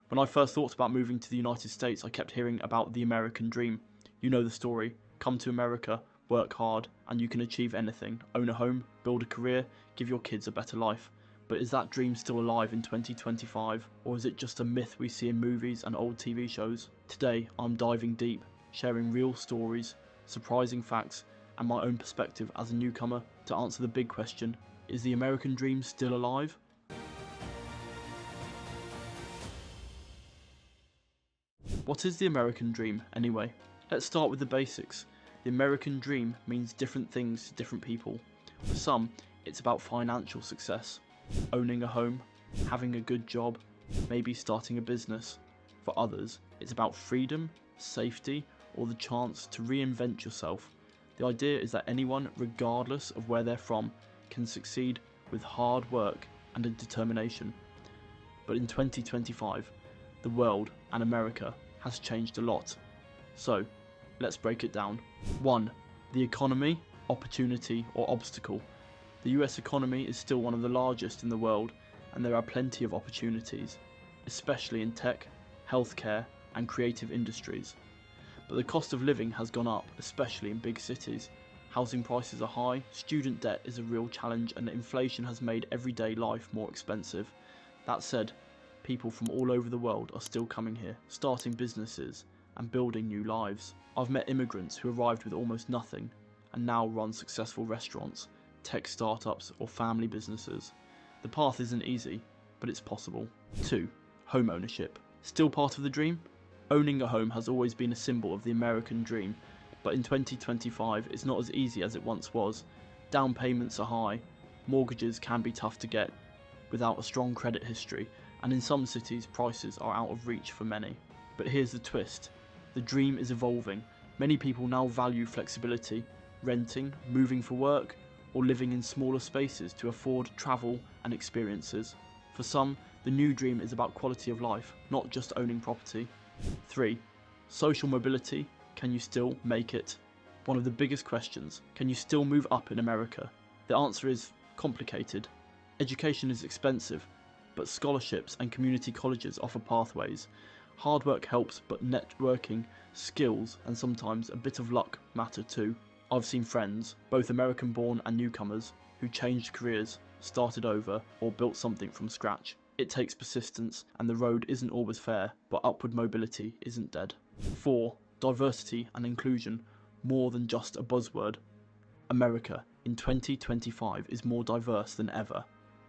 When I first thought about moving to the United States, I kept hearing about the American dream. You know the story. Come to America, work hard, and you can achieve anything. Own a home, build a career, give your kids a better life. But is that dream still alive in 2025? Or is it just a myth we see in movies and old TV shows? Today, I'm diving deep, sharing real stories, surprising facts, and my own perspective as a newcomer to answer the big question, is the American dream still alive? What is the American dream, anyway? Let's start with the basics. The American dream means different things to different people. For some, it's about financial success, owning a home, having a good job, maybe starting a business. For others, it's about freedom, safety, or the chance to reinvent yourself. The idea is that anyone, regardless of where they're from, can succeed with hard work and a determination. But in 2025, the world and America has changed a lot. So, let's break it down. 1. The economy, opportunity or obstacle. The US economy is still one of the largest in the world, and there are plenty of opportunities, especially in tech, healthcare and creative industries. But the cost of living has gone up, especially in big cities. Housing prices are high, student debt is a real challenge, and inflation has made everyday life more expensive. That said, people from all over the world are still coming here, starting businesses and building new lives. I've met immigrants who arrived with almost nothing and now run successful restaurants, tech startups or family businesses. The path isn't easy, but it's possible. 2. Home ownership. Still part of the dream? Owning a home has always been a symbol of the American dream, but in 2025 it's not as easy as it once was. Down payments are high, mortgages can be tough to get without a strong credit history, and in some cities prices are out of reach for many. But here's the twist. The dream is evolving. Many people now value flexibility, renting, moving for work, or living in smaller spaces to afford travel and experiences. For some, the new dream is about quality of life, not just owning property. 3. Social mobility. Can you still make it? One of the biggest questions. Can you still move up in America? The answer is complicated. Education is expensive, but scholarships and community colleges offer pathways. Hard work helps, but networking, skills, and sometimes a bit of luck matter too. I've seen friends, both American-born and newcomers, who changed careers, started over, or built something from scratch. It takes persistence, and the road isn't always fair, but upward mobility isn't dead. 4. Diversity and inclusion, more than just a buzzword. America in 2025 is more diverse than ever.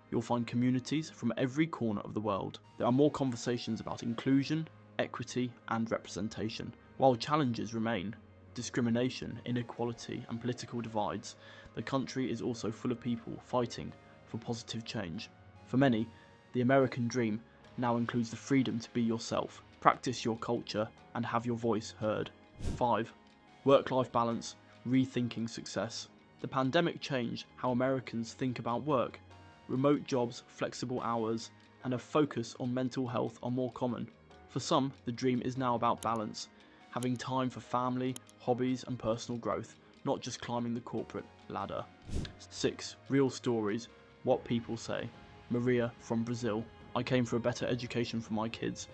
You'll find communities from every corner of the world. There are more conversations about inclusion, equity, and representation. While challenges remain, discrimination, inequality, and political divides, the country is also full of people fighting for positive change. For many, the American dream now includes the freedom to be yourself, practice your culture, and have your voice heard. 5. Work-life balance, rethinking success. The pandemic changed how Americans think about work. Remote jobs, flexible hours, and a focus on mental health are more common. For some, the dream is now about balance, having time for family, hobbies, and personal growth, not just climbing the corporate ladder. 6. Real stories, what people say. Maria from Brazil. I came for a better education for my kids.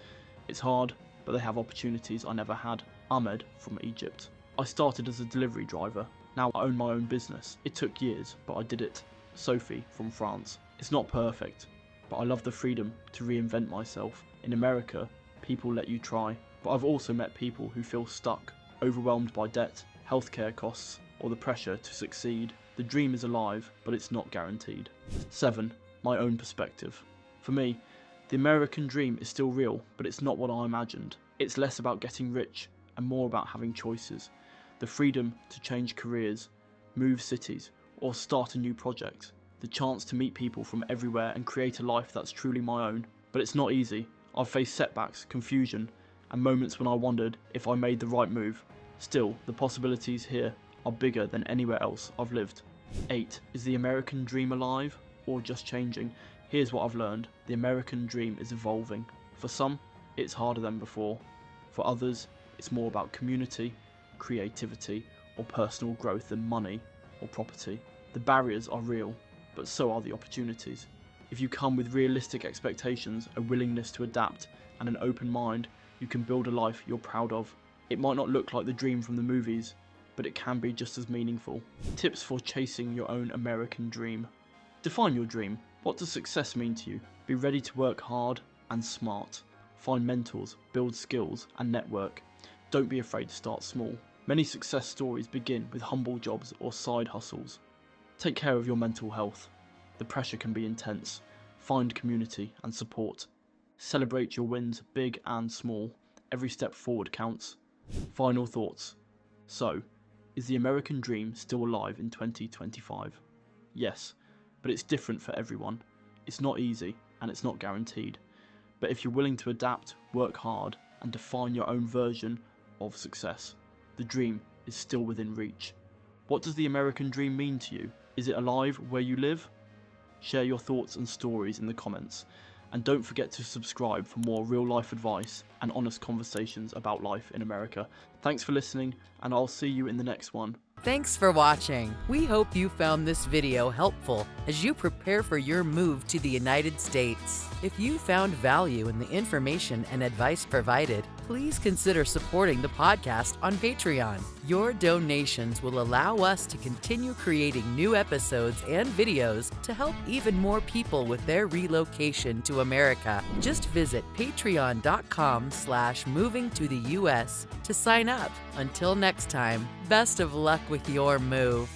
It's hard, but they have opportunities I never had. Ahmed from Egypt. I started as a delivery driver. Now I own my own business. It took years, but I did it. Sophie from France. It's not perfect, but I love the freedom to reinvent myself. In America, people let you try, but I've also met people who feel stuck, overwhelmed by debt, healthcare costs, or the pressure to succeed. The dream is alive, but it's not guaranteed. 7. My own perspective. For me, the American dream is still real, but it's not what I imagined. It's less about getting rich and more about having choices. The freedom to change careers, move cities, or start a new project. The chance to meet people from everywhere and create a life that's truly my own. But it's not easy. I've faced setbacks, confusion, and moments when I wondered if I made the right move. Still, the possibilities here are bigger than anywhere else I've lived. 8. Is the American dream alive or just changing? Here's what I've learned. The American dream is evolving. For some, it's harder than before. For others, it's more about community, creativity, or personal growth than money or property. The barriers are real, but so are the opportunities. If you come with realistic expectations, a willingness to adapt, and an open mind, you can build a life you're proud of. It might not look like the dream from the movies, but it can be just as meaningful. Tips for chasing your own American dream. Define your dream. What does success mean to you? Be ready to work hard and smart. Find mentors, build skills, and network. Don't be afraid to start small. Many success stories begin with humble jobs or side hustles. Take care of your mental health. The pressure can be intense. Find community and support. Celebrate your wins, big and small. Every step forward counts. Final thoughts. So, is the American dream still alive in 2025? Yes, but it's different for everyone. It's not easy, and it's not guaranteed. But if you're willing to adapt, work hard, and define your own version of success, the dream is still within reach. What does the American dream mean to you? Is it alive where you live? Share your thoughts and stories in the comments. And don't forget to subscribe for more real-life advice and honest conversations about life in America. Thanks for listening, and I'll see you in the next one. Thanks for watching. We hope you found this video helpful as you prepare for your move to the United States. If you found value in the information and advice provided, please consider supporting the podcast on Patreon. Your donations will allow us to continue creating new episodes and videos to help even more people with their relocation to America. Just visit patreon.com/movingtotheus to sign up. Until next time, best of luck with your move.